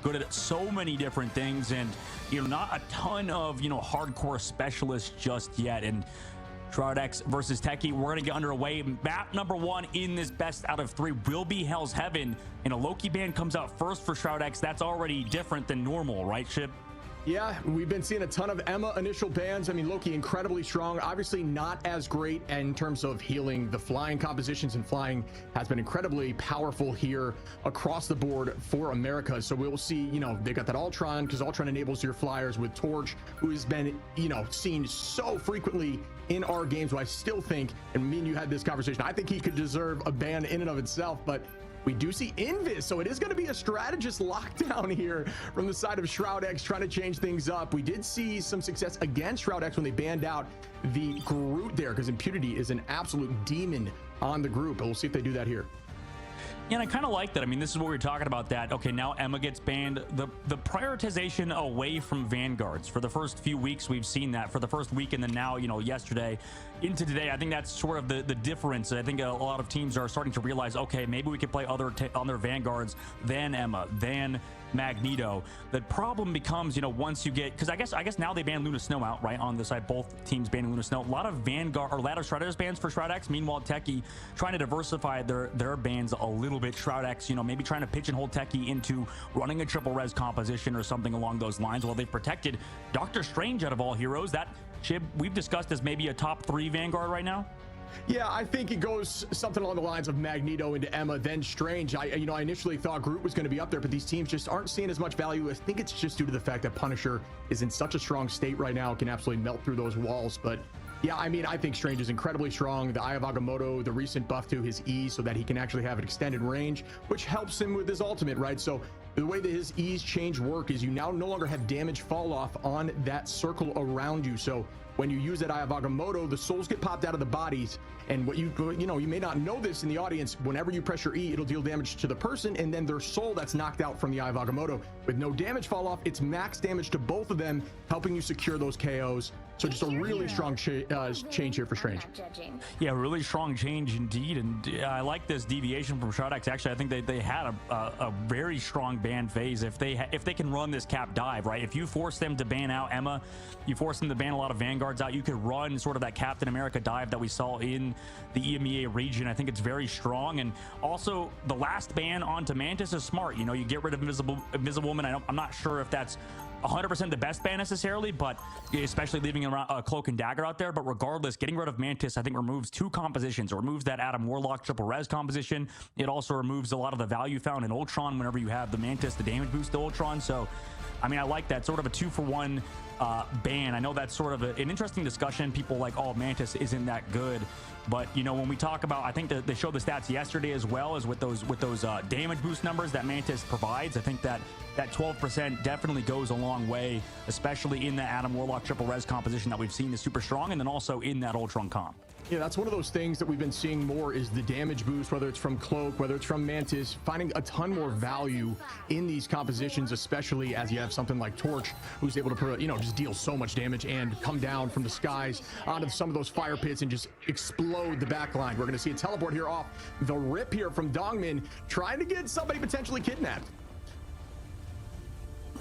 good at so many different things, and not a ton of hardcore specialists just yet. And Shroud X versus Tekixd, we're gonna get underway. Map number 1 in this best out of 3 will be Hell's Heaven, and a Loki ban comes out first for Shroud X. That's already different than normal, right, Shib? Yeah, we've been seeing a ton of AMER initial bans. I mean, Loki incredibly strong, obviously not as great in terms of healing. The flying compositions, and flying has been incredibly powerful here across the board for America. So we'll see, they got that Ultron, because Ultron enables your flyers with Torch, who has been, seen so frequently in our games. Who I still think, and me and you had this conversation, I think he could deserve a ban in and of itself, but we do see Invis, so it is going to be a strategist lockdown here from the side of Shroud X, trying to change things up. We did see some success against Shroud X when they banned out the Groot there, because Impunity is an absolute demon on the group, but we'll see if they do that here. Yeah, and I kind of like that. I mean, this is what we were talking about, that, okay, now AMER gets banned. The prioritization away from Vanguards. For the first few weeks, we've seen that. For the first week, and then now, yesterday into today, I think that's sort of the difference. I think a lot of teams are starting to realize, okay, maybe we could play other Vanguards than AMER, than Magneto. The problem becomes, once you get, because I guess now they ban Luna Snow out, right, on the side, both teams banning Luna Snow. A lot of Vanguard, or a lot of Shrouders bans for Shroud X. Meanwhile, Tekixd trying to diversify their bans a little bit. Shroud X, maybe trying to pigeonhole Tekixd into running a triple res composition or something along those lines, while they've protected Doctor Strange out of all heroes. That Shib we've discussed as maybe a top 3 Vanguard right now. Yeah, I think it goes something along the lines of Magneto into AMER, then Strange. I initially thought Groot was going to be up there, but these teams just aren't seeing as much value. I think it's just due to the fact that Punisher is in such a strong state right now, it can absolutely melt through those walls. But yeah, I mean, I think Strange is incredibly strong. The Eye of Agamotto, the recent buff to his E, so that he can actually have an extended range, which helps him with his ultimate, right? So the way that his E's change work is you now no longer have damage fall off on that circle around you. So when you use that Eye of Agamotto, the souls get popped out of the bodies. And what you may not know this in the audience, whenever you press your E, it'll deal damage to the person, and then their soul that's knocked out from the Eye of Agamotto. With no damage fall off, it's max damage to both of them, helping you secure those KOs. So just a really strong change here for Strange. Yeah, really strong change indeed. And I like this deviation from Shroud X. Actually, I think they had a very strong ban phase. If they can run this cap dive, right? If you force them to ban out AMER, you force them to ban a lot of Vanguards out, you could run sort of that Captain America dive that we saw in the EMEA region. I think it's very strong. And also the last ban onto Mantis is smart. You get rid of Invisible Woman. I'm not sure if that's 100% the best ban necessarily, but especially leaving a Cloak and Dagger out there. But regardless, getting rid of Mantis, I think, removes 2 compositions. It removes that Adam Warlock triple res composition. It also removes a lot of the value found in Ultron whenever you have the Mantis, the damage boost to Ultron. So I mean, I like that sort of a 2-for-1 ban. I know that's sort of an interesting discussion. People like, oh, Mantis isn't that good. But, when we talk about, I think that they showed the stats yesterday as well, as with those damage boost numbers that Mantis provides. I think that 12% definitely goes a long way, especially in the Adam Warlock triple res composition that we've seen is super strong, and then also in that Ultron comp. Yeah, that's one of those things that we've been seeing more, is the damage boost, whether it's from Cloak, whether it's from Mantis, finding a ton more value in these compositions, especially as you have something like Torch, who's able to, just deal so much damage and come down from the skies onto some of those fire pits and just explode the backline. We're going to see a teleport here off the rip here from Dongmin, trying to get somebody potentially kidnapped.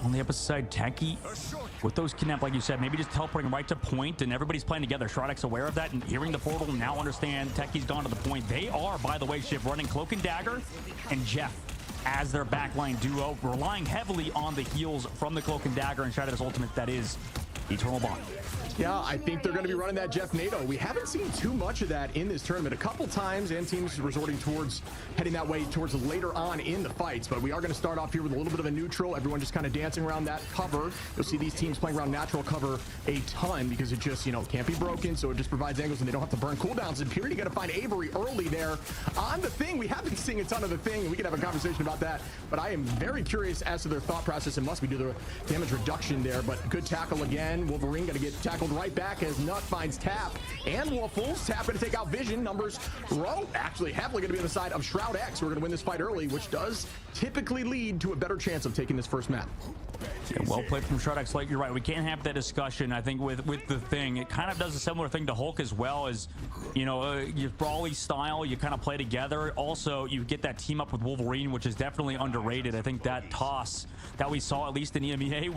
On the opposite side, Tekixd, with those kidnapped, like you said, maybe just teleporting right to point, and everybody's playing together. Shroud X aware of that, and hearing the portal, now understand Tekixd's gone to the point. They are, by the way, Shiv, running Cloak and Dagger and Jeff as their backline duo, relying heavily on the heals from the Cloak and Dagger and Shroud's ultimate, that is Eternal Bond. Yeah, I think they're going to be running that Jeff NATO. We haven't seen too much of that in this tournament. A couple times, and teams resorting towards heading that way towards later on in the fights. But we are going to start off here with a little bit of a neutral. Everyone just kind of dancing around that cover. You'll see these teams playing around natural cover a ton because it just, can't be broken. So it just provides angles and they don't have to burn cooldowns. And Purity got to find Avery early there on the thing. We have been seeing a ton of the thing, and we can have a conversation about that. But I am very curious as to their thought process, and must be due to the damage reduction there. But good tackle again. again. Wolverine gonna get tackled right back as Nut finds Tap and Waffles. Tap gonna take out Vision. Numbers row actually heavily gonna be on the side of Shroud X. We're gonna win this fight early, which does typically lead to a better chance of taking this first map. Yeah, well played from Shroud X. Like, you're right, we can't have that discussion. I think with the thing, it kind of does a similar thing to Hulk as well, as you know, your brawly style, you kind of play together. Also, you get that team up with Wolverine, which is definitely underrated. I think that toss that we saw, at least in EMEA,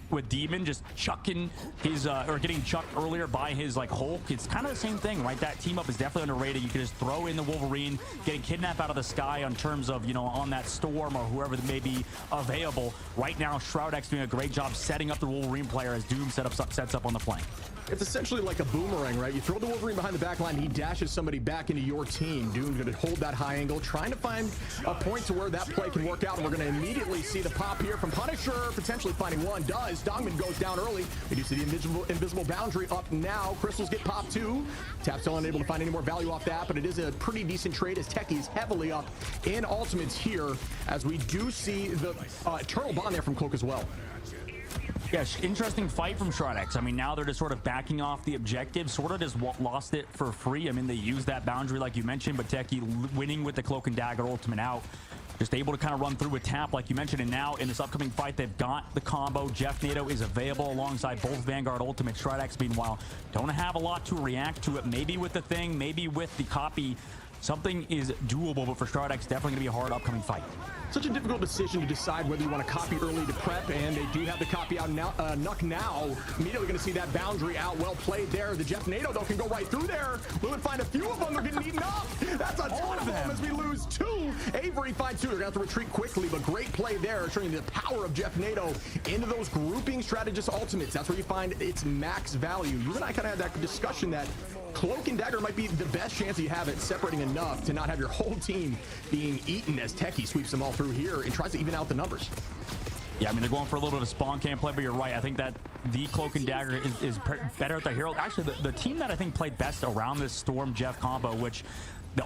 with Demon just chucking his or getting chucked earlier by his like Hulk, it's kind of the same thing, right? That team up is definitely underrated. You can just throw in the Wolverine, getting kidnapped out of the sky in terms of, you know, on that storm or whoever that may be available. Right now, Shroud X doing a great job setting up the Wolverine player as Doom sets up on the flank. It's essentially like a boomerang, right? You throw the Wolverine behind the back line, he dashes somebody back into your team. Doom's gonna hold that high angle, trying to find a point to where that play can work out, and we're gonna immediately see the pop here from Punisher, potentially finding one. Does. Dongman goes down early. We do see the invisible boundary up now. Crystals get popped too. Tap still unable to find any more value off that, but it is a pretty decent trade as Tekixd heavily up in ultimates here, as we do see the Eternal Bond there from Cloak as well. Yeah, interesting fight from Shroud X. I mean, now they're just sort of backing off the objective, sort of just lost it for free. I mean, they used that boundary like you mentioned, but Tekixd winning with the Cloak and Dagger ultimate out. Just able to kind of run through with Tap like you mentioned, and now in this upcoming fight, they've got the combo. Jeff NATO is available alongside both Vanguard ultimates. Shroud X, meanwhile, don't have a lot to react to it. Maybe with the thing, maybe with the copy. Something is doable, but for Shroud X, definitely going to be a hard upcoming fight. Such a difficult decision to decide whether you want to copy early to prep, and they do have the copy out now. Nuck now, immediately going to see that boundary out. Well played there. The Jeff NATO, though, can go right through there. Will it find a few of them? They're getting eaten up. That's a ton of them as we lose two. Avery finds two. They're going to have to retreat quickly, but great play there, showing the power of Jeff NATO into those grouping strategist ultimates. That's where you find its max value. You and I kind of had that discussion that Cloak and Dagger might be the best chance you have at separating enough to not have your whole team being eaten as Tekixd sweeps them all through here and tries to even out the numbers. Yeah, I mean, they're going for a little bit of spawn camp play, but you're right. I think that the Cloak and Dagger is better at the hero. Actually, the team that I think played best around this Storm Jeff combo, which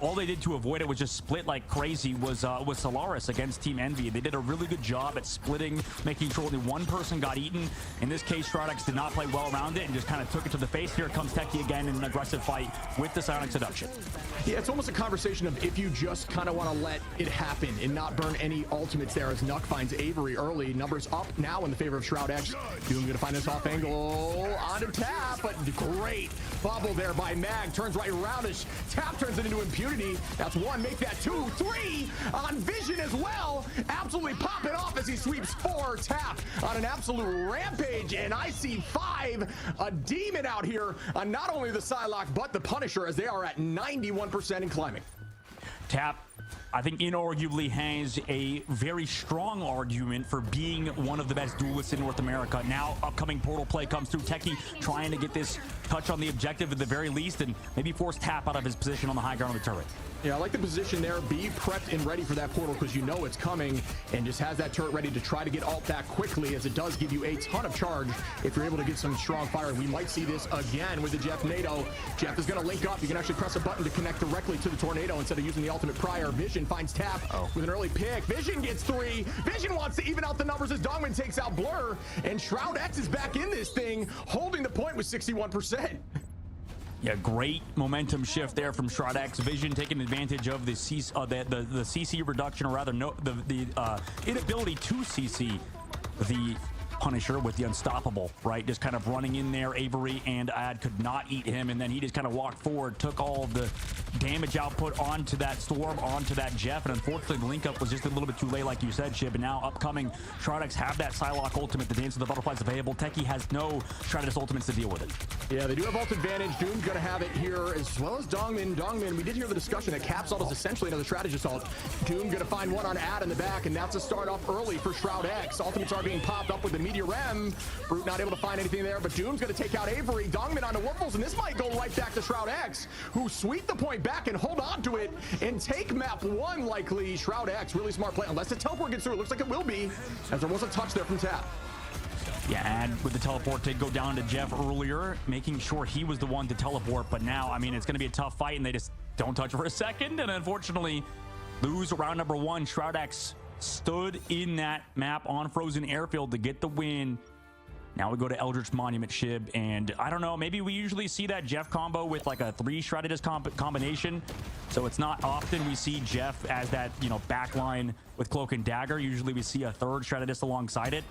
all they did to avoid it was just split like crazy, was Solaris against Team Envy. They did a really good job at splitting, making sure only one person got eaten. In this case, Shroud X did not play well around it and just kind of took it to the face. Here comes Tekixd again in an aggressive fight with the Psionic Seduction. Yeah, it's almost a conversation of if you just kind of want to let it happen and not burn any ultimates there, as Nuck finds Avery early. Numbers up now in the favor of Shroud X. Doom gonna find this off angle onto Tap, but great bubble there by Mag. Turns right around as Tap turns it into impunity. That's one, make that two, three on Vision as well. Absolutely pop it off as he sweeps four. Tap on an absolute rampage, and I see five. A Demon out here on not only the Psylocke, but the Punisher, as they are at 91% and climbing. Tap, I think, inarguably has a very strong argument for being one of the best duelists in North America. Now, upcoming portal play comes through. Tekixd trying to get this touch on the objective at the very least, and maybe force Tap out of his position on the high ground of the turret. Yeah, I like the position there. Be prepped and ready for that portal, because you know it's coming, and just has that turret ready to try to get ult back quickly, as it does give you a ton of charge if you're able to get some strong fire. We might see this again with the Jeff NATO. Jeff is going to link up. You can actually press a button to connect directly to the tornado instead of using the ultimate prior. Vision finds Tap with an early pick. Vision gets three. Vision wants to even out the numbers as Dongman takes out Blur, and Shroud X is back in this thing, holding the point with 61%. Yeah, great momentum shift there from Shroud X. Vision taking advantage of the CC reduction, or rather the inability to CC the Punisher with the Unstoppable, right? Just kind of running in there. Avery and Ad could not eat him, and then he just kind of walked forward, took all of the damage output onto that Storm, onto that Jeff, and unfortunately the link up was just a little bit too late, like you said, Shib. And now upcoming, Shroud X have that Psylocke ultimate. The Dance of the Butterflies available. Tekixd has no Stratus ultimates to deal with it. Yeah, they do have ult advantage. Doom's gonna have it here, as well as Dongman. Dongman, we did hear the discussion that Cap's ult is essentially another strategist ult. Doom gonna find one on Ad in the back, and that's a start off early for Shroud X. Ultimates are being popped up with the Meteor M. Brute not able to find anything there, but Doom's gonna take out Avery. Dongman onto Waffles, and this might go right back to Shroud X, who sweep the point back and hold on to it and take map one likely. Shroud X, really smart play, unless the teleport gets through. It looks like it will be, as there was a touch there from Tap. Yeah, and with the teleport to go down to Jeff earlier, making sure he was the one to teleport. But now, I mean, it's going to be a tough fight, and they just don't touch for a second, and unfortunately lose round number one. Shroud X stood in that map on Frozen Airfield to get the win. Now we go to Eldritch Monument Shib, and I don't know, maybe we usually see that Jeff combo with like a 3 Shrouded combination, so it's not often we see Jeff as that, you know, backline with Cloak and Dagger. Usually we see a 3rd Shrouded alongside it.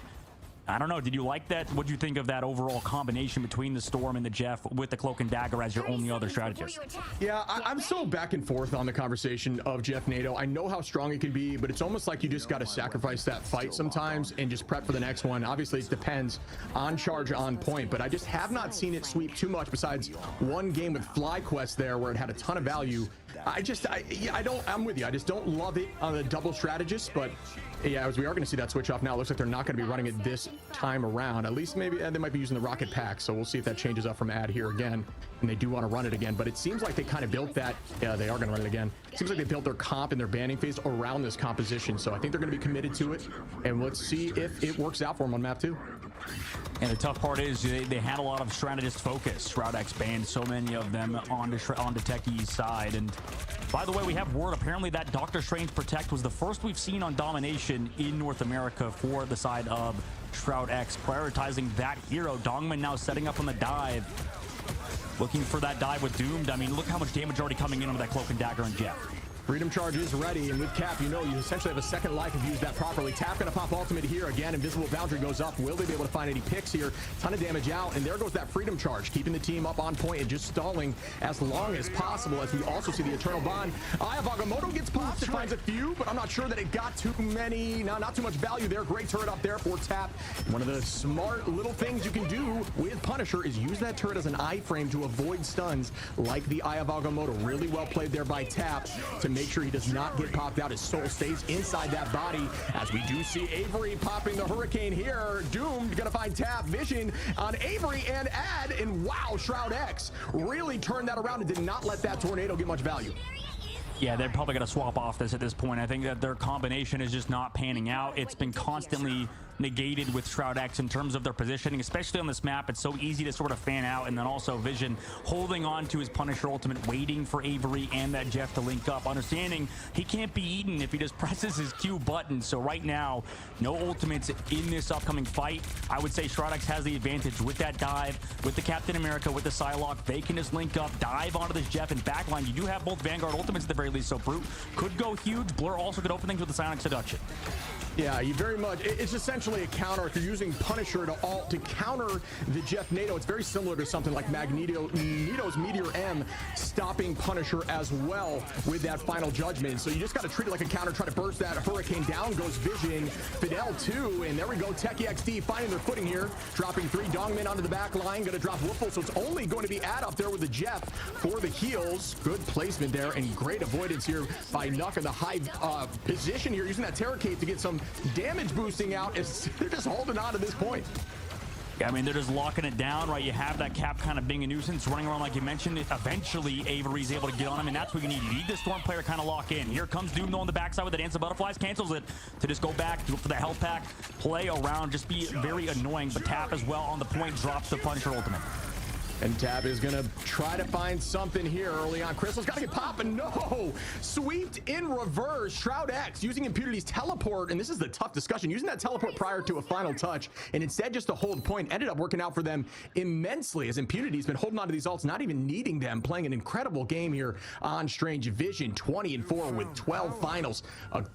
I don't know, did you like that? What do you think of that overall combination between the Storm and the Jeff with the Cloak and Dagger as your only other strategist? Yeah, I'm so back and forth on the conversation of Jeff NATO. I know how strong it can be, but it's almost like you just got to sacrifice that fight sometimes and just prep for the next one. Obviously, it depends on charge, on point, but I just have not seen it sweep too much besides one game with FlyQuest there where it had a ton of value. I'm with you. I just don't love it on the double strategist, but yeah, as we are going to see that switch off now, it looks like they're not going to be running it this time around. At least maybe they might be using the rocket pack, so we'll see if that changes up from ad here again, and they do want to run it again. But it seems like they kind of built that. Yeah, they are going to run it again. It seems like they built their comp and their banning phase around this composition, so I think they're going to be committed to it, and let's see if it works out for them on map 2. And the tough part is they had a lot of strategist focus. Shroud X banned so many of them onto Tekixd's side. And by the way, we have word apparently that Doctor Strange Protect was the first we've seen on Domination in North America for the side of Shroud X, prioritizing that hero. Dongman now setting up on the dive, looking for that dive with Doomed. I mean, look how much damage already coming in with that Cloak and Dagger and Jeff. Freedom Charge is ready, and with Cap, you know you essentially have a second life if you use that properly. Tap gonna pop ultimate here again. Invisible Boundary goes up. Will they be able to find any picks here? Ton of damage out, and there goes that Freedom Charge, keeping the team up on point and just stalling as long as possible. As we also see the Eternal Bond. Eye of Agamotto gets popped. It finds a few, but I'm not sure that it got too many. Not too much value there. Great turret up there for Tap. One of the smart little things you can do with Punisher is use that turret as an iframe to avoid stuns like the Eye of Agamotto. Really well played there by Tap to make sure he does not get popped out. His soul stays inside that body, as we do see Avery popping the Hurricane here. Doomed gonna find Tap. Vision on Avery and Ad, and wow, Shroud X really turned that around and did not let that tornado get much value. Yeah, they're probably going to swap off this at this point. I think that their combination is just not panning out. It's been constantly negated with Shroud X in terms of their positioning, especially on this map. It's so easy to sort of fan out, and then also Vision holding on to his Punisher ultimate, waiting for Avery and that Jeff to link up, understanding he can't be eaten if he just presses his Q button. So right now, no ultimates in this upcoming fight. I would say Shroud X has the advantage with that dive, with the Captain America, with the Psylocke. They can just link up, dive onto this Jeff and backline. You do have both Vanguard ultimates at the very least, so Brute could go huge. Blur also could open things with the Psionic Seduction. Yeah, you very much. It's essentially a counter. If you're using Punisher to counter the Jeff NATO, it's very similar to something like Magneto's Meteor M stopping Punisher as well with that final judgment. So you just got to treat it like a counter, try to burst that Hurricane down. Goes Vision, Fidel 2, and there we go. Tekixd finding their footing here, dropping 3 Dongmen onto the back line. Going to drop Woofle, so it's only going to be Ad up there with the Jeff for the heals. Good placement there, and great avoidance here by Nuck in the high position here, using that Terror Cape to get some damage boosting out. They're just holding on to this point. Yeah, I mean, they're just locking it down, right? You have that Cap kind of being a nuisance, running around like you mentioned. Eventually, Avery's able to get on him, and that's what you need. You need the Storm player kind of lock in. Here comes Doom, though, on the backside with the Dance of Butterflies. Cancels it to just go back, do it for the health pack, play around, just be very annoying. But Tap as well on the point, drops the Punisher ultimate. And Tab is going to try to find something here early on. Crystal's got to get popping. No! Sweeped in reverse. Shroud X using Impunity's teleport. And this is the tough discussion. Using that teleport prior to a final touch. And instead just to hold point. Ended up working out for them immensely, as Impunity's been holding on to these ults, not even needing them. Playing an incredible game here on Strange Vision. 20-4 with 12 finals.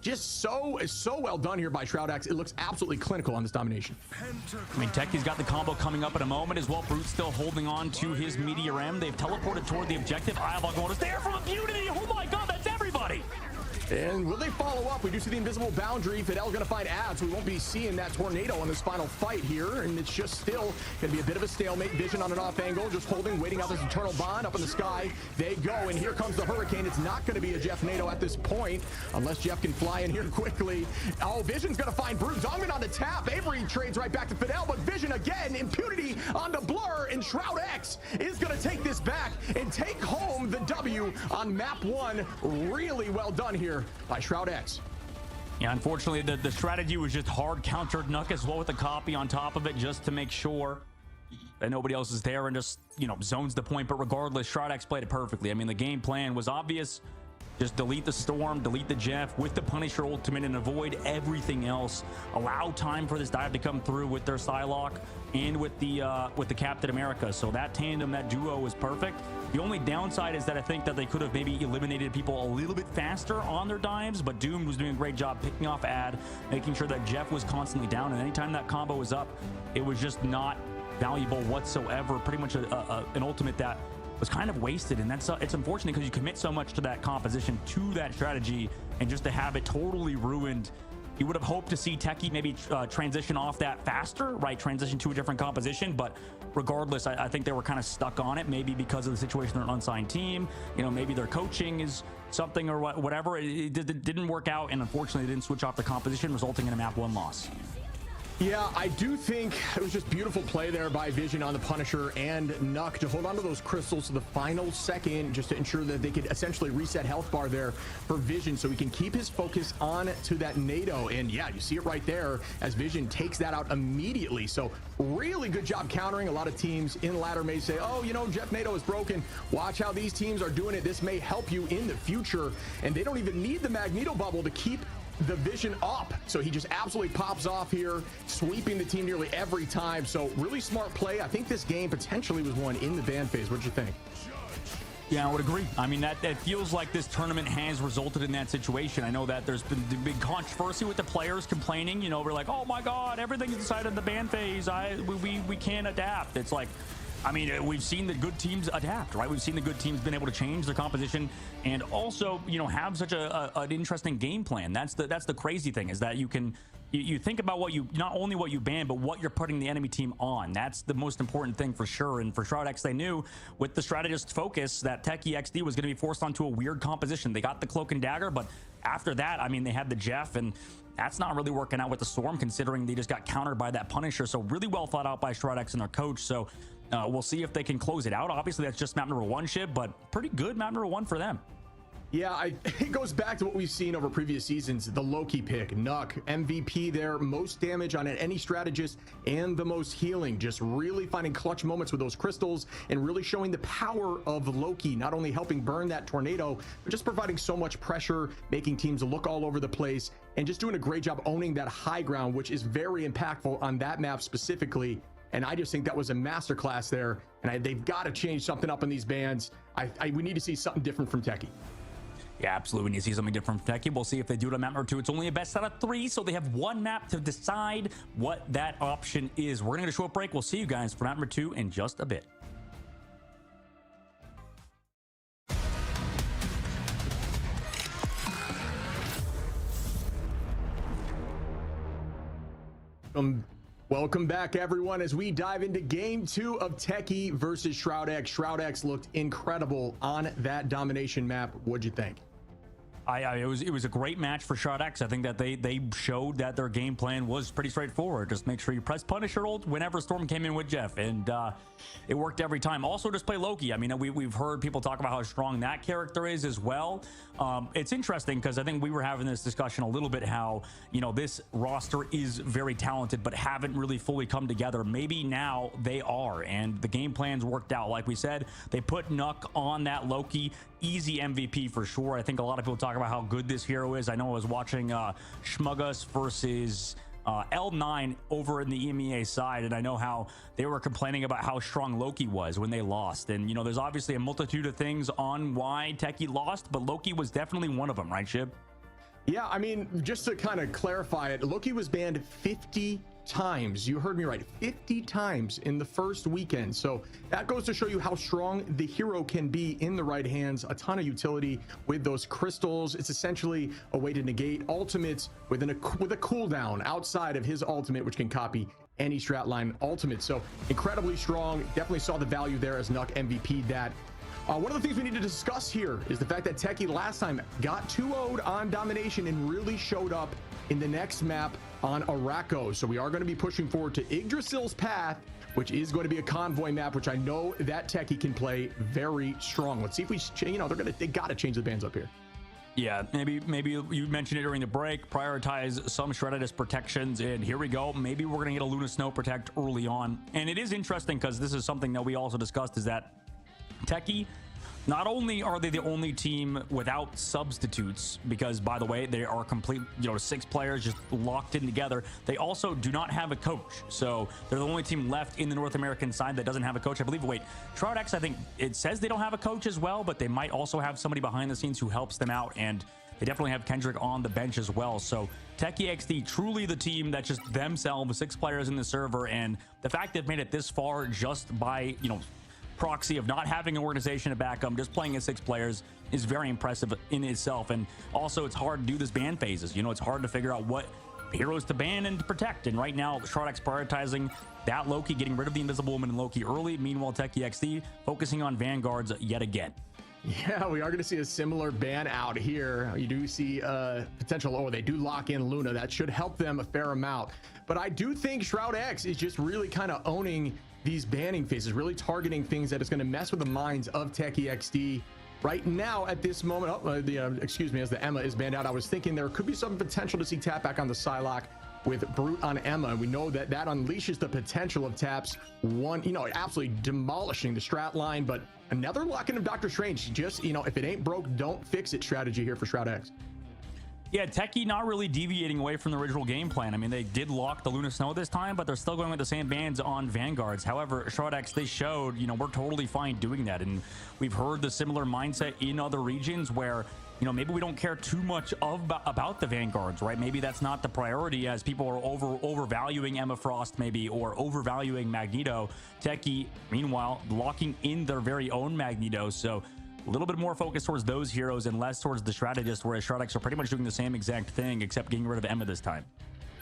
Just so well done here by Shroud X. It looks absolutely clinical on this domination. I mean, Techi's got the combo coming up in a moment as well. Brute's still holding on to his Meteor M. They've teleported toward the objective. Eye of Agamotto is there from Impunity. Oh my god, that's everybody. And will they follow up? We do see the invisible boundary. Fidel's going to find Ad, so we won't be seeing that tornado on this final fight here. And it's just still going to be a bit of a stalemate. Vision on an off angle, just holding, waiting out this eternal bond up in the sky. They go, and here comes the Hurricane. It's not going to be a Jeff NATO at this point, unless Jeff can fly in here quickly. Oh, Vision's going to find Brute. Dongman on the tap. Avery trades right back to Fidel, but Vision again. Impunity on the Blur, and Shroud X is going to take this back and take home the W on map 1. Really well done here by Shroud X. Yeah, unfortunately, the strategy was just hard countered. Nuck as well with the copy on top of it, just to make sure that nobody else is there and just, you know, zones the point. But regardless, Shroud X played it perfectly. I mean, the game plan was obvious. Just delete the Storm, delete the Jeff with the Punisher ultimate, and avoid everything else. Allow time for this dive to come through with their Psylocke and with the Captain America. So that tandem, that duo was perfect. The only downside is that I think that they could have maybe eliminated people a little bit faster on their dives, but Doom was doing a great job picking off Ad, making sure that Jeff was constantly down, and anytime that combo was up, it was just not valuable whatsoever. Pretty much an ultimate that was kind of wasted, and that's it's unfortunate because you commit so much to that composition, to that strategy, and just to have it totally ruined. You would have hoped to see Tekixd maybe transition off that faster, right? Transition to a different composition, but regardless, I think they were kind of stuck on it, maybe because of the situation. They're an unsigned team, you know, maybe their coaching is something or whatever. It didn't work out, and unfortunately, they didn't switch off the composition, resulting in a map 1 loss. Yeah, I do think it was just beautiful play there by Vision on the Punisher and Nuck to hold on to those crystals to the final second, just to ensure that they could essentially reset health bar there for Vision so he can keep his focus on to that NATO. And yeah, you see it right there as Vision takes that out immediately. So really good job countering. A lot of teams in ladder may say, oh, you know, Jeff NATO is broken. Watch how these teams are doing it. This may help you in the future. And they don't even need the Magneto bubble to keep the Vision up, so he just absolutely pops off here, sweeping the team nearly every time. So really smart play. I think this game potentially was won in the ban phase. What do you think? Yeah, I would agree. I mean, that feels like this tournament has resulted in that situation. I know that there's been big controversy with the players complaining. You know, we're like, oh my god, everything is decided in the ban phase. We can't adapt. It's like, I mean, we've seen the good teams adapt, right? We've seen the good teams been able to change their composition and also, you know, have such an interesting game plan. That's the crazy thing, is that you think about what you, not only what you ban, but what you're putting the enemy team on. That's the most important thing for sure. And for Shroud X, they knew with the strategist focus that Tekixd was going to be forced onto a weird composition. They got the Cloak and Dagger, but after that, I mean, they had the Jeff, and that's not really working out with the Storm, considering they just got countered by that Punisher. So really well thought out by Shroud X and their coach. So we'll see if they can close it out. Obviously, that's just map number 1 ship, but pretty good map number 1 for them. Yeah, it goes back to what we've seen over previous seasons. The Loki pick, Nuck, MVP there, most damage on any strategist, and the most healing. Just really finding clutch moments with those crystals and really showing the power of Loki, not only helping burn that tornado, but just providing so much pressure, making teams look all over the place, and just doing a great job owning that high ground, which is very impactful on that map specifically. And I just think that was a masterclass there, and they've got to change something up in these bans. We need to see something different from Tekixd. Yeah, absolutely. We need to see something different from Tekixd. We'll see if they do it on map number 2. It's only a best out of 3, so they have 1 map to decide what that option is. We're going to get a short break. We'll see you guys for map number 2 in just a bit. Welcome back, everyone, as we dive into game 2 of Tekixd versus Shroud X. Shroud X looked incredible on that domination map. What'd you think? It was a great match for Shroud X. I think that they showed that their game plan was pretty straightforward. Just make sure you press Punisher ult whenever Storm came in with Jeff, and it worked every time. Also, just play Loki. I mean, we've heard people talk about how strong that character is as well. It's interesting because I think we were having this discussion a little bit, how, you know, this roster is very talented but haven't really fully come together. Maybe now they are, and the game plans worked out. Like we said, they put Nuck on that Loki. Easy MVP for sure. I think a lot of people talk about how good this hero is. I know I was watching Schmugus versus L9 over in the EMEA side, and I know how they were complaining about how strong Loki was when they lost. And, you know, there's obviously a multitude of things on why Tekixd lost, but Loki was definitely one of them, right, Shib? Yeah, I mean, just to kind of clarify it, Loki was banned 50 times. You heard me right, 50 times in the first weekend. So that goes to show you how strong the hero can be in the right hands. A ton of utility with those crystals. It's essentially a way to negate ultimates with a cooldown outside of his ultimate, which can copy any strat line ultimate. So incredibly strong. Definitely saw the value there as Nuck MVP that. One of the things we need to discuss here is the fact that Tekixd last time got 2-0'd on domination and really showed up in the next map on Araco. So we are going to be pushing forward to Yggdrasil's Path, which is going to be a convoy map, which I know that Tekixd can play very strong. Let's see if we, you know, they got to change the bans up here. Yeah, maybe you mentioned it during the break, prioritize some Shreddedus protections, and here we go. Maybe we're going to get a Luna Snow Protect early on. And it is interesting because this is something that we also discussed, is that Tekixd Not only are they the only team without substitutes, because by the way, they are complete, 6 players just locked in together. They also do not have a coach. So they're the only team left in the North American side that doesn't have a coach. I believe, wait, Shroud X, I think it says they don't have a coach as well, but they might also have somebody behind the scenes who helps them out. And they definitely have Kendrick on the bench as well. So Tekixd, truly the team that just themselves, 6 players in the server. And the fact they've made it this far just by, proxy of not having an organization to back them, just playing as 6 players is very impressive in itself. And also it's hard to do this ban phases. It's hard to figure out what heroes to ban and to protect. And right now, Shroud X prioritizing that Loki, getting rid of the Invisible Woman and Loki early. Meanwhile, Tekixd focusing on Vanguards yet again. Yeah, we are going to see a similar ban out here. You do see potential, they do lock in Luna. That should help them a fair amount. But I do think Shroud X is just really kind of owning these banning phases, really targeting things that is going to mess with the minds of Tekixd. Right now, at this moment, excuse me, as the Emma is banned out, I was thinking there could be some potential to see tap back on the Psylocke with Brute on Emma. We know that unleashes the potential of taps, absolutely demolishing the strat line, but another lock-in of Doctor Strange. Just, if it ain't broke, don't fix it strategy here for Shroud X. Yeah, Techie not really deviating away from the original game plan. I mean, they did lock the Luna Snow this time, but they're still going with the same bans on Vanguards. However, Shroud X, they showed, we're totally fine doing that. And we've heard the similar mindset in other regions where, maybe we don't care too much about the Vanguards, right? Maybe that's not the priority as people are overvaluing Emma Frost maybe, or overvaluing Magneto. Techie, meanwhile, locking in their very own Magneto. So a little bit more focus towards those heroes and less towards the strategist, whereas Shroud X are pretty much doing the same exact thing, except getting rid of Emma this time.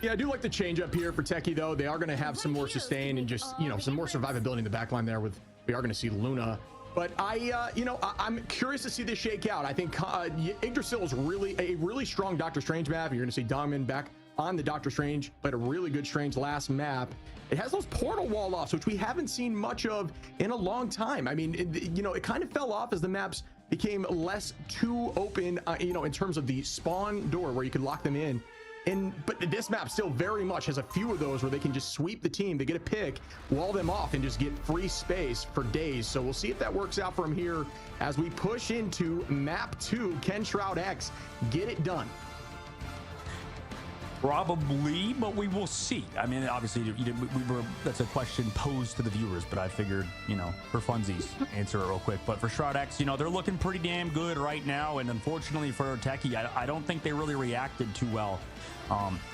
Yeah, I do like the change up here for Techie, though. They are going to have some more sustain and just, some more survivability in the backline there. We are going to see Luna. But I'm curious to see this shake out. I think Yggdrasil is really a really strong Doctor Strange map. You're going to see Dongman back on the Doctor Strange, played a really good Strange last map. It has those portal wall offs, which we haven't seen much of in a long time. I mean, it kind of fell off as the maps became less too open, in terms of the spawn door where you could lock them in. But this map still very much has a few of those where they can just sweep the team. They get a pick, wall them off, and just get free space for days. So we'll see if that works out from here as we push into map 2. Can Shroud X get it done? Probably, but we will see. I mean, obviously, that's a question posed to the viewers, but I figured, for funsies, answer it real quick. But for Shroud X, they're looking pretty damn good right now. And unfortunately for Techie, I don't think they really reacted too well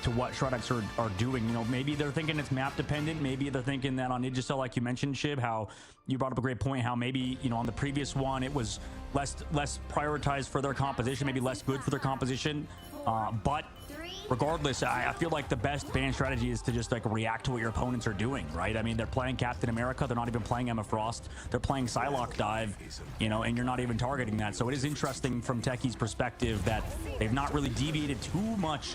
to what Shroud X are doing. Maybe they're thinking it's map dependent. Maybe they're thinking that on Yggdrasil, like you mentioned, Shib, how you brought up a great point, how maybe, on the previous one, it was less prioritized for their composition, maybe less good for their composition. But regardless, I feel like the best ban strategy is to just react to what your opponents are doing, right? I mean, they're playing Captain America. They're not even playing Emma Frost. They're playing Psylocke Dive, and you're not even targeting that. So it is interesting from Techie's perspective that they've not really deviated too much,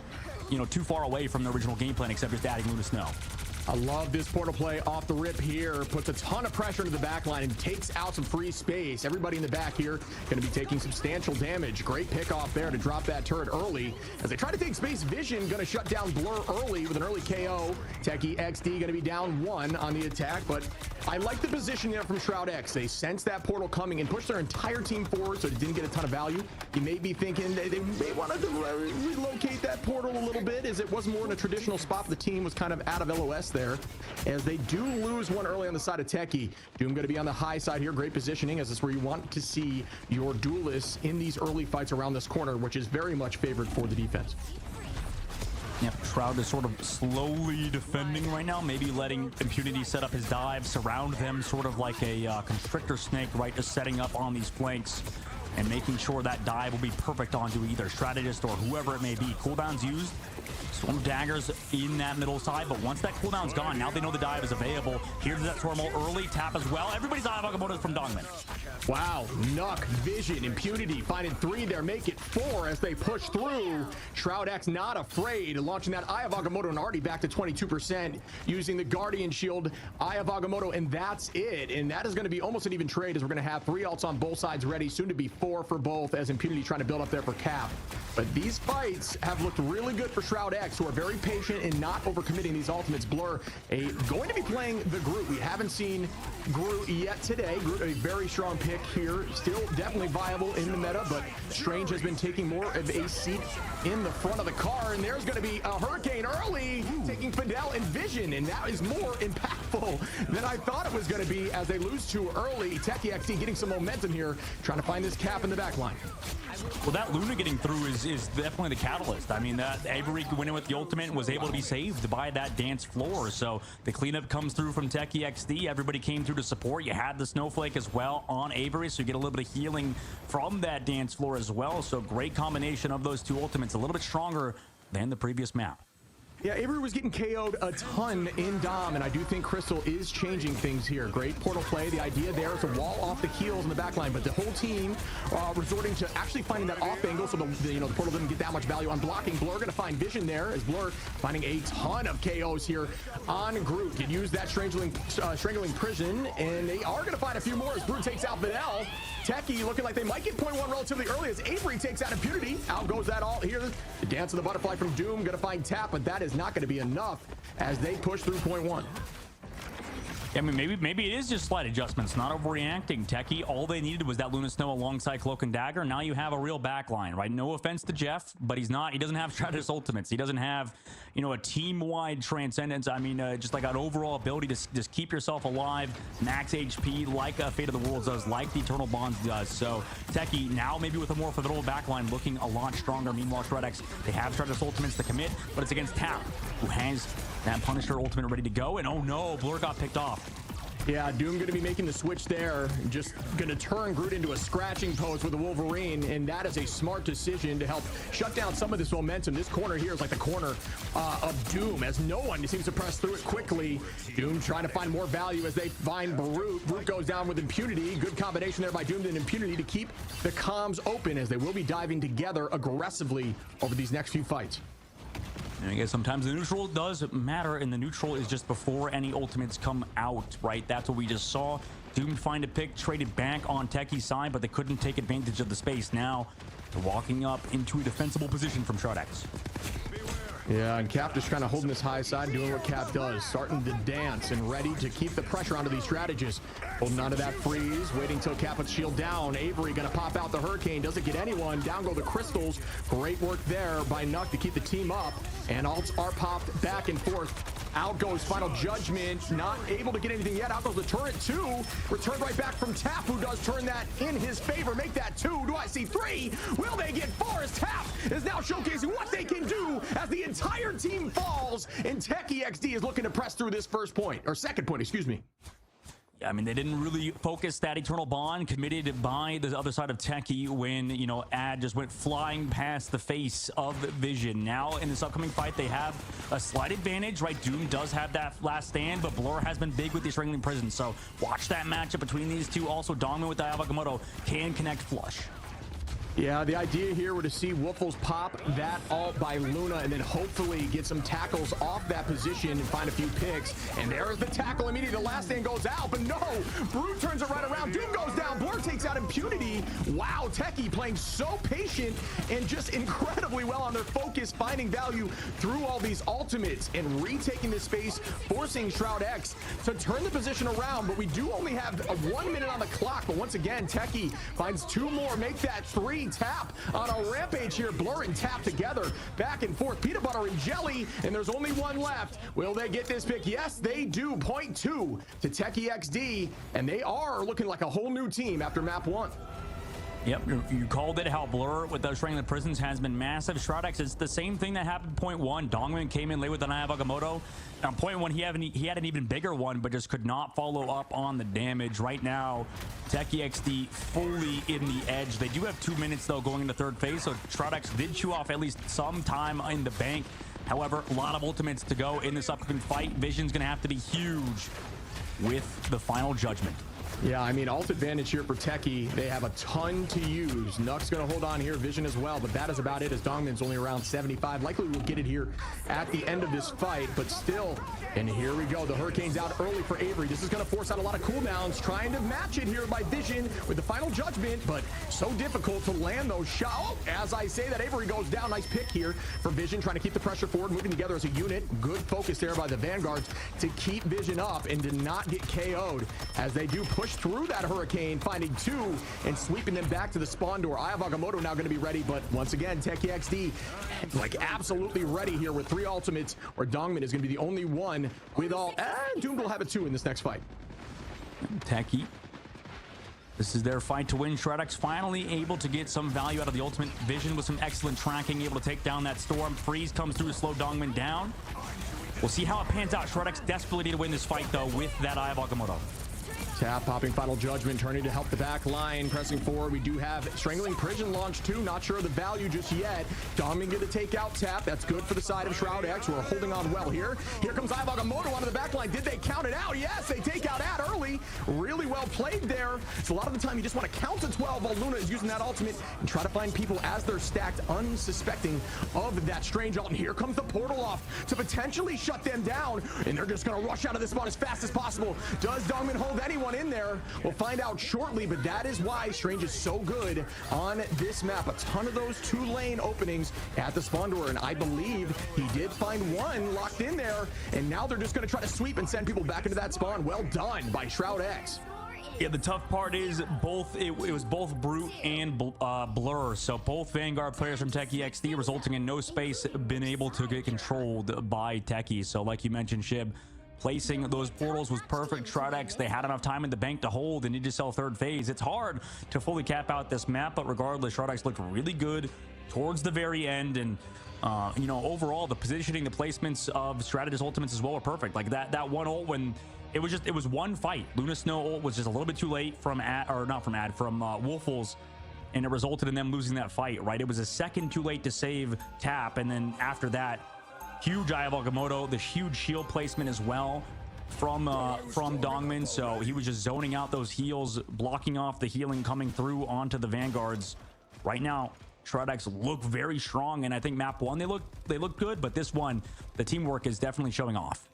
too far away from the original game plan, except just adding Luna Snow. I love this portal play off the rip here. Puts a ton of pressure into the back line and takes out some free space. Everybody in the back here going to be taking substantial damage. Great pick off there to drop that turret early. As they try to take space, Vision going to shut down Blur early with an early KO. Tekixd going to be down 1 on the attack, but I like the position there from Shroud X. They sense that portal coming and push their entire team forward, so they didn't get a ton of value. You may be thinking they may want to relocate that portal a little bit, as it was more in a traditional spot. The team was kind of out of LOS there, as they do lose one early on the side of Techie. Doom going to be on the high side here. Great positioning, as it's where you want to see your duelists in these early fights around this corner, which is very much favored for the defense. Yep, Shroud is sort of slowly defending right now, maybe letting Impunity set up his dive, surround them sort of like a constrictor snake, right? Just setting up on these flanks and making sure that dive will be perfect onto either strategist or whoever it may be. Cooldowns used. Storm daggers in that middle side, but once that cooldown's gone, now they know the dive is available. Here's that Tormal early tap as well. Everybody's Eye of Agamotto from Dongman. Wow, Nuck, Vision, Impunity finding 3 there, make it 4 as they push through. Shroud X not afraid, launching that Eye of Agamotto and already back to 22%, using the Guardian Shield, Eye of Agamotto, and that's it. And that is going to be almost an even trade, as we're going to have 3 ults on both sides ready, soon to be 4. 4 for both, as Impunity trying to build up there for Cap. But these fights have looked really good for Shroud X, who are very patient and not overcommitting these ultimates. Blur going to be playing the Groot. We haven't seen Groot yet today. Groot, a very strong pick here. Still definitely viable in the meta, but Strange has been taking more of a seat in the front of the car, and there's going to be a Hurricane early, taking Fidel and Vision, and that is more impactful than I thought it was going to be as they lose too early. Tekixd getting some momentum here, trying to find this Cap in the back line. Well, that Luna getting through is definitely the catalyst. I mean, that Avery winning with the ultimate was able to be saved by that dance floor. So the cleanup comes through from Tekixd. Everybody came through to support. You had the Snowflake as well on Avery, so you get a little bit of healing from that dance floor as well. So great combination of those two ultimates, a little bit stronger than the previous map. Yeah, Avery was getting KO'd a ton in Dom, and I do think Crystal is changing things here. Great portal play. The idea there is to wall off the heals in the back line, but the whole team resorting to actually finding that off angle so the portal didn't get that much value on blocking. Blur going to find Vision there as Blur finding a ton of KOs here on Groot. Can use that strangling prison, and they are going to find a few more as Groot takes out Fidel. Techie looking like they might get point 1 relatively early as Avery takes out Impunity. Out goes that all here. The dance of the butterfly from Doom going to find Tap, but that is not going to be enough as they push through point 1. I mean, maybe it is just slight adjustments, not overreacting. Techie, all they needed was that Luna Snow alongside Cloak and Dagger. Now you have a real backline, right? No offense to Jeff, but he doesn't have Stratus ultimates. He doesn't have, a team-wide transcendence. I mean, just like an overall ability to just keep yourself alive, max HP, like Fate of the Worlds does, like the Eternal Bonds does. So Techie, now maybe with a more formidable backline, looking a lot stronger. Meanwhile, Shroud X, they have Stratus ultimates to commit, but it's against Tap, who has that Punisher ultimate ready to go. And oh no, Blur got picked off. Yeah, Doom going to be making the switch there. Just going to turn Groot into a scratching pose with the Wolverine, and that is a smart decision to help shut down some of this momentum. This corner here is like the corner of Doom, as no one seems to press through it quickly. Doom trying to find more value as they find Brute. Brute goes down with Impunity. Good combination there by Doom and Impunity to keep the comms open, as they will be diving together aggressively over these next few fights. And I guess sometimes the neutral does matter, and the neutral is just before any ultimates come out, right? That's what we just saw. Doom find a pick, traded back on Techie's side, but they couldn't take advantage of the space. Now they're walking up into a defensible position from Shroud X. Yeah, and Cap just kind of holding this high side, doing what Cap does, starting to dance and ready to keep the pressure onto these strategists. Holding onto that freeze, waiting till Cap puts shield down. Avery gonna pop out the Hurricane, doesn't get anyone. Down go the Crystals. Great work there by Nuck to keep the team up. And alts are popped back and forth. Out goes Final Judgment, not able to get anything yet. Out goes the turret 2. Return right back from Tap, who does turn that in his favor. Make that 2. Do I see 3? Will they get 4 as Tap is now showcasing what they can do as the entire team falls, and Tekixd is looking to press through this second point, excuse me. I mean, they didn't really focus that Eternal Bond committed by the other side of Techie when, Ad just went flying past the face of Vision. Now, in this upcoming fight, they have a slight advantage, right? Doom does have that last stand, but Blur has been big with the Strangling Prison. So watch that matchup between these two. Also, Dongman with the Agamotto can connect flush. Yeah, the idea here were to see Woofles pop that ult by Luna and then hopefully get some tackles off that position and find a few picks. And there's the tackle immediately. The last stand goes out, but no, Brute turns it right around. Doom goes down. Blur takes out Impunity. Wow, Techie playing so patient and just incredibly well on their focus, finding value through all these ultimates and retaking this space, forcing Shroud X to turn the position around. But we do only have 1 minute on the clock. But once again, Techie finds 2 more, make that 3. Tap on a rampage here. Blur and Tap together, back and forth, peanut butter and jelly, and there's only one left. Will they get this pick? Yes, they do. Point 2 to Tekixd, and they are looking like a whole new team after map 1. Yep, you called it. How Blur with those Strangling Prisons has been massive. Shroud X, it's the same thing that happened point 1. Dongman came in late with an Eye of Agamotto. On point 1, he had an even bigger one, but just could not follow up on the damage. Right now, Tekixd fully in the edge. They do have 2 minutes, though, going into third phase, so Shroud X did chew off at least some time in the bank. However, a lot of ultimates to go in this upcoming fight. Vision's going to have to be huge with the Final Judgment. Yeah, I mean, ult advantage here for Tekixd. They have a ton to use. Nuck's going to hold on here, Vision as well, but that is about it as Dongman's only around 75. Likely will get it here at the end of this fight, but still, and here we go. The Hurricane's out early for Avery. This is going to force out a lot of cooldowns, trying to match it here by Vision with the final judgment, but so difficult to land those shots. Oh, as I say that, Avery goes down. Nice pick here for Vision, trying to keep the pressure forward, moving together as a unit. Good focus there by the Vanguards to keep Vision up and to not get KO'd as they do push through that Hurricane, finding two and sweeping them back to the spawn door. Agamotto now going to be ready, but once again, Tekixd like absolutely ready here with 3 ultimates, where Dongman is going to be the only one with all. Doomed will have it too in this next fight. Tekixd, this is their fight to win. Shroud finally able to get some value out of the ultimate. Vision with some excellent tracking, able to take down that storm. Freeze comes through to slow Dongman down. We'll see how it pans out. Shroud desperately need to win this fight though with that Eye of Agamotto. Tap, popping Final Judgment, turning to help the back line, pressing forward. We do have Strangling Prison launch too. Not sure of the value just yet. Dongman get the takeout tap. That's good for the side of Shroud X. We're holding on well here. Here comes Agamotto onto the back line. Did they count it out? Yes, they take out ad early. Really well played there. So a lot of the time you just want to count to 12 while Luna is using that ultimate and try to find people as they're stacked, unsuspecting of that strange ult. And here comes the portal off to potentially shut them down. And they're just going to rush out of this spot as fast as possible. Does Dongman hold anyone in there? We'll find out shortly, but that is why Strange is so good on this map. A ton of those 2-lane openings at the spawn door, and I believe he did find one locked in there, and now they're just going to try to sweep and send people back into that spawn. Well done by Shroud X. Yeah, the tough part is it was both Brute and Blur, so both Vanguard players from Tekixd, resulting in no space been able to get controlled by Tekixd. So like you mentioned, Shib, placing those portals was perfect. Shroud, they had enough time in the bank to hold and need to sell third phase. It's hard to fully cap out this map, but regardless, Shroud looked really good towards the very end. And you know, overall, the positioning, the placements of Strategist ultimates as well were perfect. Like that one ult, when it was one fight. Luna Snow ult was just a little bit too late from Wolfels, and it resulted in them losing that fight, right? It was a second too late to save Tap, and then after that, huge Eye of Agamotto, the huge shield placement as well from Dongman. So he was just zoning out those heals, blocking off the healing coming through onto the Vanguards. Right now, Shroud look very strong, and I think map 1 they look good, but this one, the teamwork is definitely showing off.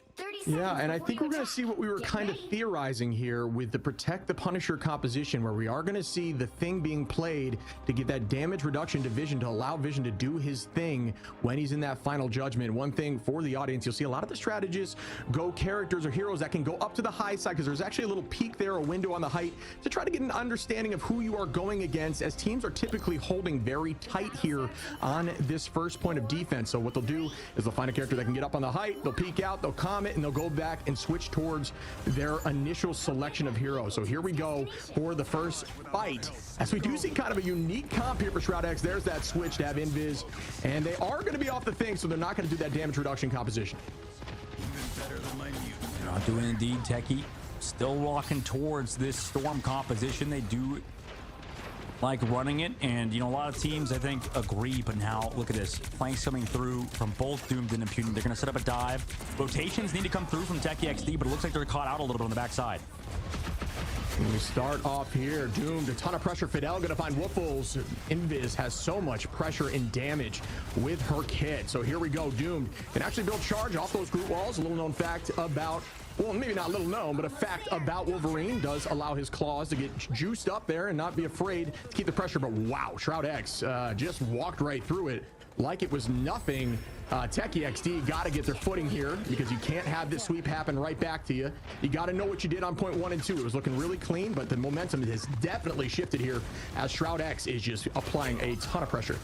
Yeah, and I think we're going to see what we were kind of theorizing here with the Protect the Punisher composition, where we are going to see the thing being played to get that damage reduction to Vision, to allow Vision to do his thing when he's in that final judgment. One thing for the audience, you'll see a lot of the strategists go characters or heroes that can go up to the high side, because there's actually a little peak there, a window on the height, to try to get an understanding of who you are going against, as teams are typically holding very tight here on this first point of defense. So what they'll do is they'll find a character that can get up on the height, they'll peek out, they'll comet, and they'll go back and switch towards their initial selection of heroes. So here we go for the first fight, as we do see kind of a unique comp here for Shroud X. There's that switch to have invis, and they are going to be off the thing, so they're not going to do that damage reduction composition. They're not doing indeed. Tekixd still walking towards this storm composition. They do like running it, and you know, a lot of teams I think agree, but now look at this, flanks coming through from both Doomed and Impunity. They're going to set up a dive. Rotations need to come through from Tekixd, but it looks like they're caught out a little bit on the backside. And we start off here, Doomed, a ton of pressure. Fidel gonna find Wolfels. Invis has so much pressure and damage with her kit. So here we go, Doomed can actually build charge off those group walls. A little known fact about, well, maybe not little known, but a fact about Wolverine does allow his claws to get juiced up there and not be afraid to keep the pressure. But wow, Shroud X just walked right through it like it was nothing. Tekixd got to get their footing here, because you can't have this sweep happen right back to you. You got to know what you did on point 1 and 2. It was looking really clean, but the momentum has definitely shifted here as Shroud X is just applying a ton of pressure.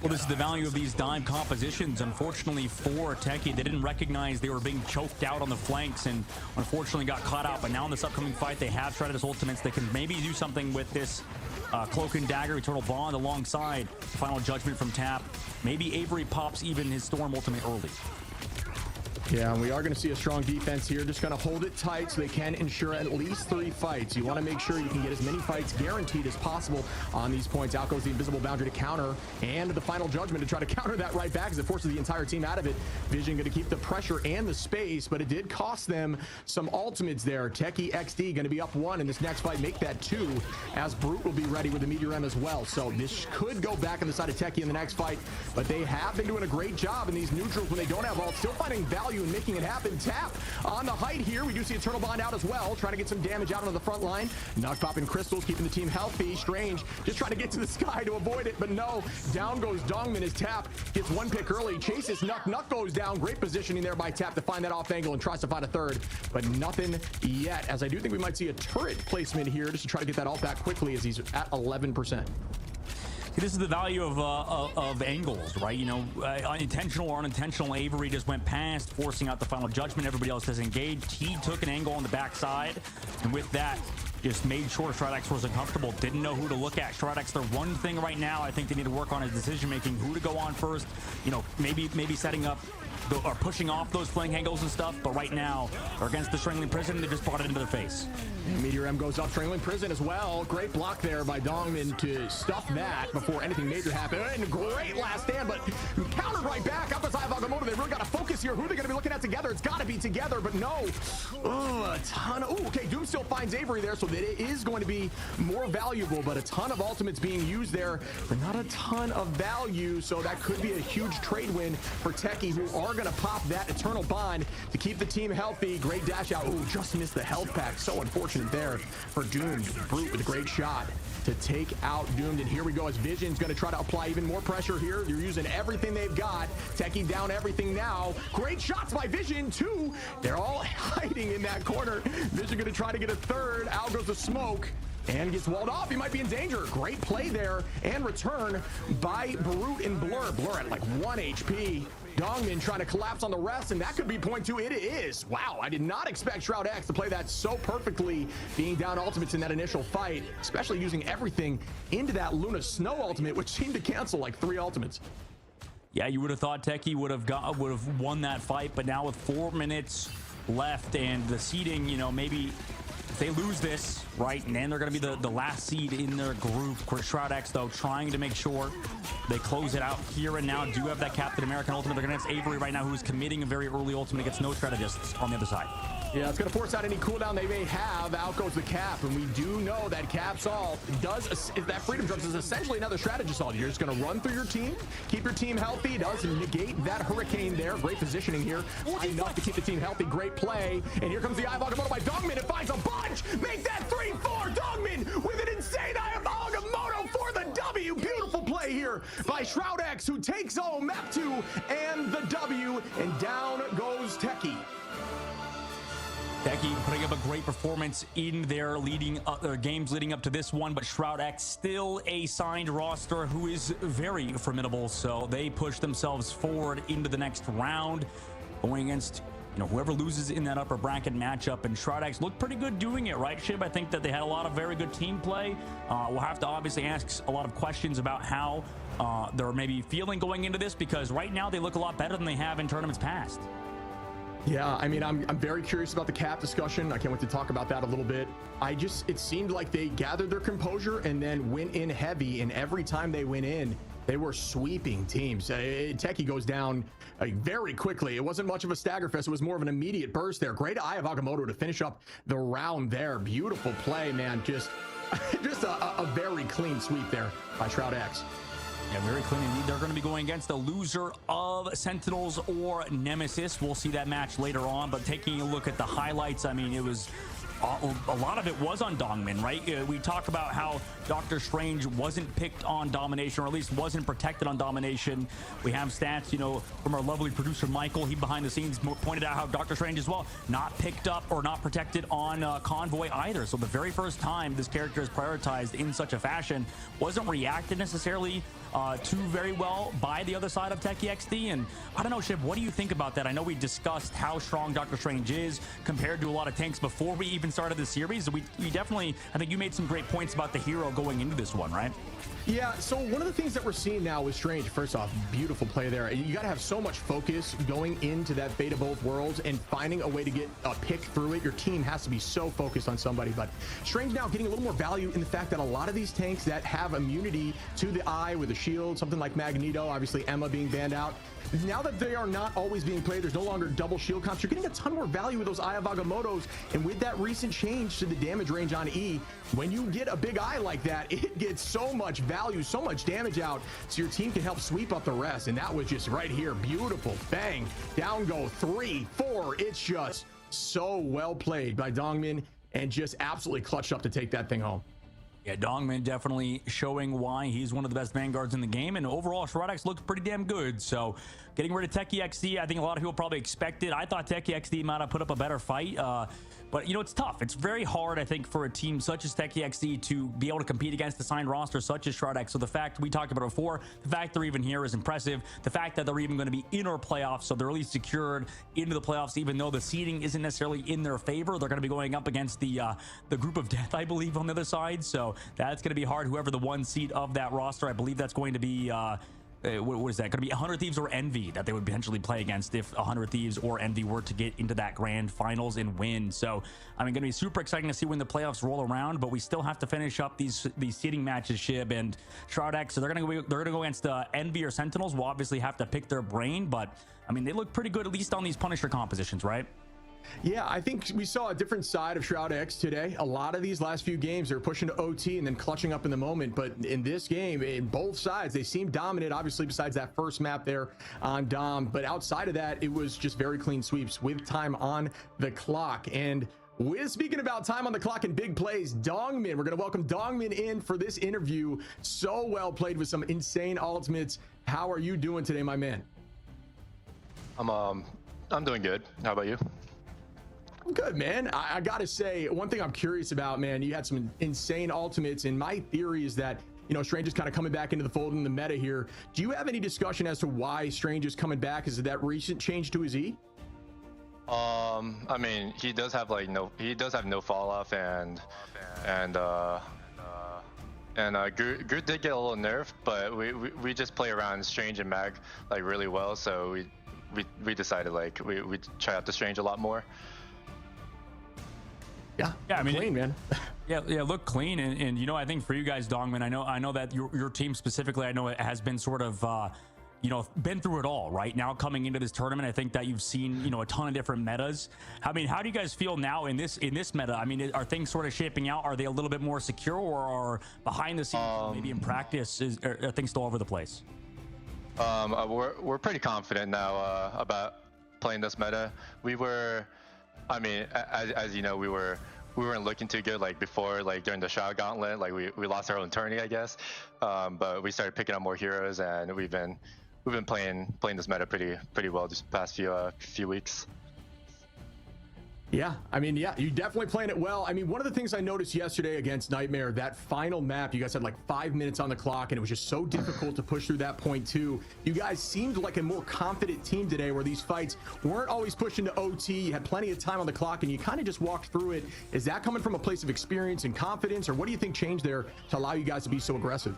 Well, this is the value of these dime compositions. Unfortunately for Tekixd, they didn't recognize they were being choked out on the flanks, and unfortunately got caught out. But now in this upcoming fight, they have Strategist ultimates. They can maybe do something with this Cloak and Dagger, Eternal Bond, alongside Final Judgment from Tap. Maybe Avery pops even his Storm ultimate early. Yeah, and we are going to see a strong defense here. Just going to hold it tight so they can ensure at least 3 fights. You want to make sure you can get as many fights guaranteed as possible on these points. Out goes the invisible boundary to counter, and the final judgment to try to counter that right back as it forces the entire team out of it. Vision going to keep the pressure and the space, but it did cost them some ultimates there. Tekixd going to be up 1 in this next fight, make that 2, as Brute will be ready with the Meteor M as well. So this could go back on the side of Tekixd in the next fight, but they have been doing a great job in these neutrals when they don't have ult, still finding value and making it happen. Tap on the height here. We do see Eternal Bond out as well, trying to get some damage out on the front line. Knock popping crystals, keeping the team healthy. Strange just trying to get to the sky to avoid it, but no. Down goes Dongmin as Tap gets 1 pick early. Chases Nuck. Nuck goes down. Great positioning there by Tap to find that off angle and tries to find a third, but nothing yet. As I do think we might see a turret placement here just to try to get that ult back quickly as he's at 11%. This is the value of angles, right? You know, unintentional or unintentional. Avery just went past, forcing out the final judgment. Everybody else has engaged. He took an angle on the backside, and with that, just made sure Shroud was uncomfortable. Didn't know who to look at. Shroud, their one thing right now, I think they need to work on is decision making. Who to go on first? You know, maybe setting up or pushing off those flank angles and stuff. But right now, they're against the Strangling Prison. They just brought it into their face. And Meteor M goes up, Strangling Prison as well. Great block there by Dongmin to stuff that before anything major happened. And great last stand, but countered right back. Up as Agamotto, they really got to focus here. Who are they going to be looking at together? It's got to be together, but no. Oh, a ton of... okay, Doom still finds Avery there, so that it is going to be more valuable, but a ton of ultimates being used there, but not a ton of value, so that could be a huge trade win for Tekixd, who are going to pop that Eternal Bond to keep the team healthy. Great dash out. Ooh, just missed the health pack. So unfortunate there for Doomed. Brute with a great shot to take out Doomed, and here we go as Vision's going to try to apply even more pressure here. You're using everything they've got. Tekixd down everything now. Great shots by Vision too. They're all hiding in that corner. Vision going to try to get a third. Out goes the smoke and gets walled off. He might be in danger. Great play there and return by Brute and Blur. Blur at like 1 HP. Dongmin trying to collapse on the rest, and that could be point 2. It is. Wow, I did not expect Shroud X to play that so perfectly, being down ultimates in that initial fight, especially using everything into that Luna Snow ultimate, which seemed to cancel like 3 ultimates. Yeah, you would have thought Tekixd would have won that fight, but now with 4 minutes left and the seeding, you know, maybe if they lose this, right, and then they're going to be the last seed in their group. Shroud X, though, trying to make sure they close it out here and now. Do have that Captain American ultimate. They're going to have Avery right now, who's committing a very early ultimate against no strategists on the other side. Yeah, it's going to force out any cooldown they may have. Out goes the Cap, and we do know that Cap's ult does, that Freedom Drugs is essentially another strategist ult. You're just going to run through your team, keep your team healthy. It does negate that Hurricane there. Great positioning here. Enough to keep the team healthy. Great play. And here comes the Eye of Agamotto by Dongmin. It finds a bunch. Make that 3-4. Dongmin with an insane Eye of Agamotto for the W. Beautiful play here by Shroud X, who takes home map 2 and the W. And down goes Tekixd. Tekixd putting up a great performance in their games leading up to this one, but Shroud X still a signed roster who is very formidable, so they push themselves forward into the next round, going against, you know, whoever loses in that upper bracket matchup. And Shroud X looked pretty good doing it, right, Shib? I think that they had a lot of very good team play. We'll have to obviously ask a lot of questions about how they're maybe feeling going into this, because right now they look a lot better than they have in tournaments past. Yeah, I mean, I'm very curious about the Cap discussion. I can't wait to talk about that a little bit. It seemed like they gathered their composure and then went in heavy, and every time they went in, they were sweeping teams. Tekixd goes down very quickly. It wasn't much of a stagger fest. It was more of an immediate burst there. Great Eye of Agamotto to finish up the round there. Beautiful play, man. Just a very clean sweep there by Shroud X. Yeah, very clean indeed. They're going to be going against the loser of Sentinels or Nemesis. We'll see that match later on, but taking a look at the highlights, I mean, it was a lot of it was on Dongmin, right? We talk about how Doctor Strange wasn't picked on domination, or at least wasn't protected on domination. We have stats, you know, from our lovely producer Michael. He behind the scenes pointed out how Doctor Strange as well not picked up or not protected on Convoy either. So the very first time this character is prioritized in such a fashion, wasn't reacted necessarily too very well by the other side of Tekixd. And I don't know, Shiv, what do you think about that? I know we discussed how strong Doctor Strange is compared to a lot of tanks before we even started the series. We definitely, I think you made some great points about the hero going into this one, right? Yeah, so one of the things that we're seeing now with Strange, first off, beautiful play there. You got to have so much focus going into that Fate of Both Worlds and finding a way to get a pick through it. Your team has to be so focused on somebody, but Strange now getting a little more value in the fact that a lot of these tanks that have immunity to the eye with a shield, something like Magneto, obviously Emma being banned out, now that they are not always being played, there's no longer double shield comps. You're getting a ton more value with those Eye of Agamottos, and with that recent change to the damage range on E, when you get a big eye like that, it gets so much value, so much damage out, so your team can help sweep up the rest. And that was just right here, beautiful, bang, down go 3, 4. It's just so well played by Dongmin, and just absolutely clutched up to take that thing home. Yeah, Dongmin definitely showing why he's one of the best vanguards in the game, and overall Shroud looks pretty damn good. So getting rid of Tekixd, I think a lot of people probably expected. I thought Tekixd might have put up a better fight, but you know, it's tough. It's very hard, I think, for a team such as Tekixd to be able to compete against a signed roster such as Shroud. So the fact we talked about it before, the fact they're even here is impressive. The fact that they're even going to be in our playoffs, so they're at least secured into the playoffs, even though the seeding isn't necessarily in their favor. They're going to be going up against the group of death, I believe, on the other side. So that's going to be hard. Whoever the one seed of that roster, I believe that's going to be what is that going to be, 100 Thieves or Envy that they would potentially play against if 100 Thieves or Envy were to get into that grand finals and win. So I mean, going to be super exciting to see when the playoffs roll around, but we still have to finish up these seeding matches, Shib and Shroud. So they're going to go against Envy or Sentinels. We'll obviously have to pick their brain, but I mean, they look pretty good, at least on these Punisher compositions, right? Yeah, I think we saw a different side of Shroud X today. A lot of these last few games, they're pushing to OT and then clutching up in the moment. But in this game, in both sides, they seem dominant, obviously, besides that first map there on Dom. But outside of that, it was just very clean sweeps with time on the clock. And speaking about time on the clock and big plays, Dongmin, we're going to welcome Dongmin in for this interview. So well played with some insane ultimates. How are you doing today, my man? I'm doing good. How about you? Good, man. I gotta say, one thing I'm curious about, man, you had some insane ultimates, and my theory is that, you know, Strange is kind of coming back into the fold in the meta here. Do you have any discussion as to why Strange is coming back? Is it that recent change to his E? I mean, he does have no fall off, and Groot did get a little nerfed, but we just play around Strange and Mag like really well, so we decided like we try out the Strange a lot more. Yeah, I mean, clean, man. Yeah, look clean, and you know, I think for you guys, Dongman, I know that your team specifically, I know it has been sort of you know, been through it all, right? Now coming into this tournament, I think that you've seen, you know, a ton of different metas. I mean, how do you guys feel now in this meta? I mean, are things sort of shaping out? Are they a little bit more secure, or are behind the scenes, maybe in practice, are things still over the place? We're pretty confident now about playing this meta. We were, I mean, as you know, we weren't looking too good like before, like during the Shroud Gauntlet, like we lost our own tourney, I guess. But we started picking up more heroes, and we've been playing this meta pretty well this past few weeks. Yeah, I mean, yeah, you definitely playing it well. I mean, one of the things I noticed yesterday against Nightmare, that final map, you guys had like 5 minutes on the clock, and it was just so difficult to push through that point two. You guys seemed like a more confident team today, where these fights weren't always pushing to OT. You had plenty of time on the clock, and you kind of just walked through it. Is that coming from a place of experience and confidence, or what do you think changed there to allow you guys to be so aggressive?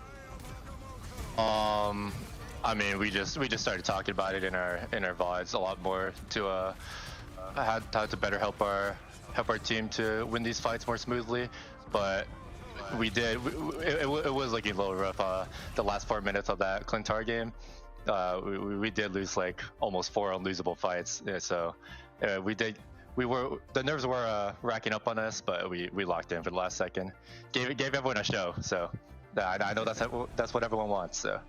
I mean, we just started talking about it in our VODs a lot more to how to better help our team to win these fights more smoothly, but we did. It was looking a little rough the last 4 minutes of that Clintar game. We did lose like almost 4 unlosable fights, so the nerves were racking up on us, but we locked in for the last second. Gave everyone a show, so I know that's what everyone wants. So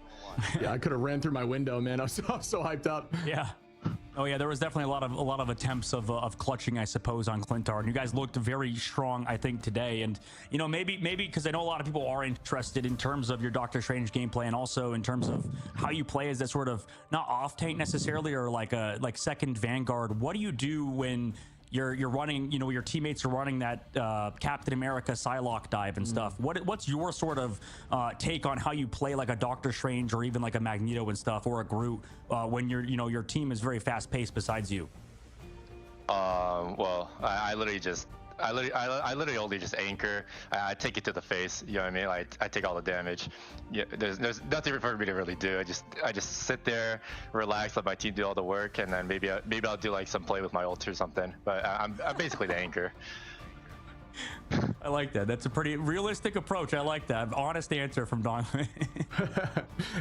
yeah, I could have ran through my window, man. I was so hyped up. Yeah. Oh yeah, there was definitely a lot of attempts of clutching, I suppose, on Clintar, and you guys looked very strong, I think, today. And you know, maybe because I know a lot of people are interested in terms of your Doctor Strange gameplay, and also in terms of how you play as that sort of not off tank necessarily, or like second Vanguard. What do you do when you're running, you know, your teammates are running that Captain America Psylocke dive and stuff? What's your sort of take on how you play like a Doctor Strange or even like a Magneto and stuff, or a Groot when your team is very fast paced besides you? Well, I literally just I literally only just anchor. I take it to the face. You know what I mean? I take all the damage. Yeah, there's nothing for me to really do. I just sit there, relax, let my team do all the work, and then maybe I'll do like some play with my ult or something. But I'm basically the anchor. I like that. That's a pretty realistic approach. I like that. Honest answer from Don.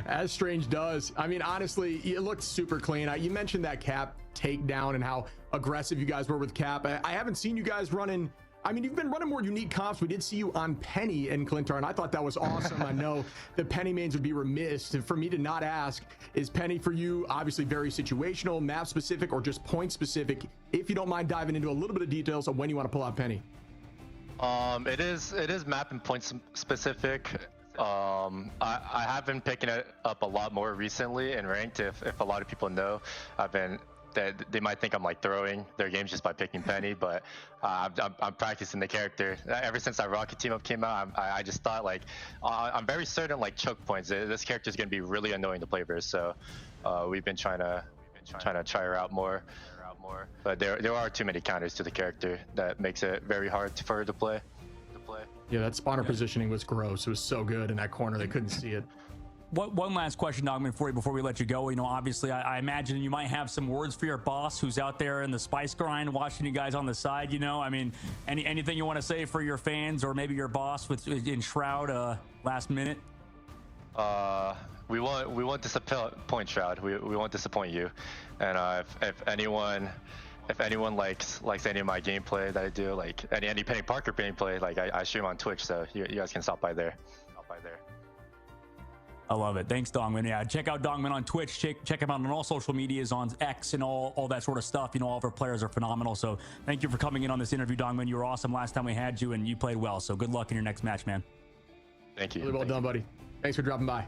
As Strange does. I mean, honestly, it looked super clean. You mentioned that Cap takedown and how aggressive you guys were with Cap. I haven't seen you guys running. I mean, you've been running more unique comps. We did see you on Penny and Clintar, and I thought that was awesome. I know the Penny mains would be remiss for me to not ask, is Penny for you obviously very situational, map specific, or just point specific? If you don't mind diving into a little bit of details on when you want to pull out Penny. It is map and point specific. I have been picking it up a lot more recently in ranked. If a lot of people know, they might think I'm like throwing their games just by picking Penny, but I'm practicing the character. Ever since that Rocket team up came out, I just thought like I'm very certain like choke points. This character is gonna be really annoying to play versus. So we've been trying to try her out more. But there are too many counters to the character that makes it very hard for her to play. Yeah, that spawner positioning was gross. It was so good in that corner, they couldn't see it. One last question, Dogman, for you before we let you go. You know, obviously, I imagine you might have some words for your boss who's out there in the spice grind, watching you guys on the side. You know, I mean, anything you want to say for your fans or maybe your boss in Shroud last minute? We won't disappoint Shroud. We won't disappoint you. And if anyone likes any of my gameplay that I do, like any Penny Parker gameplay, like I stream on Twitch, so you guys can stop by there. I love it. Thanks, Dongman. Yeah, check out Dongman on Twitch. Check him out on all social medias, on X and all that sort of stuff. You know, all of our players are phenomenal. So thank you for coming in on this interview, Dongman. You were awesome last time we had you, and you played well. So good luck in your next match, man. Thank you. Really well done, buddy. Thanks for dropping by.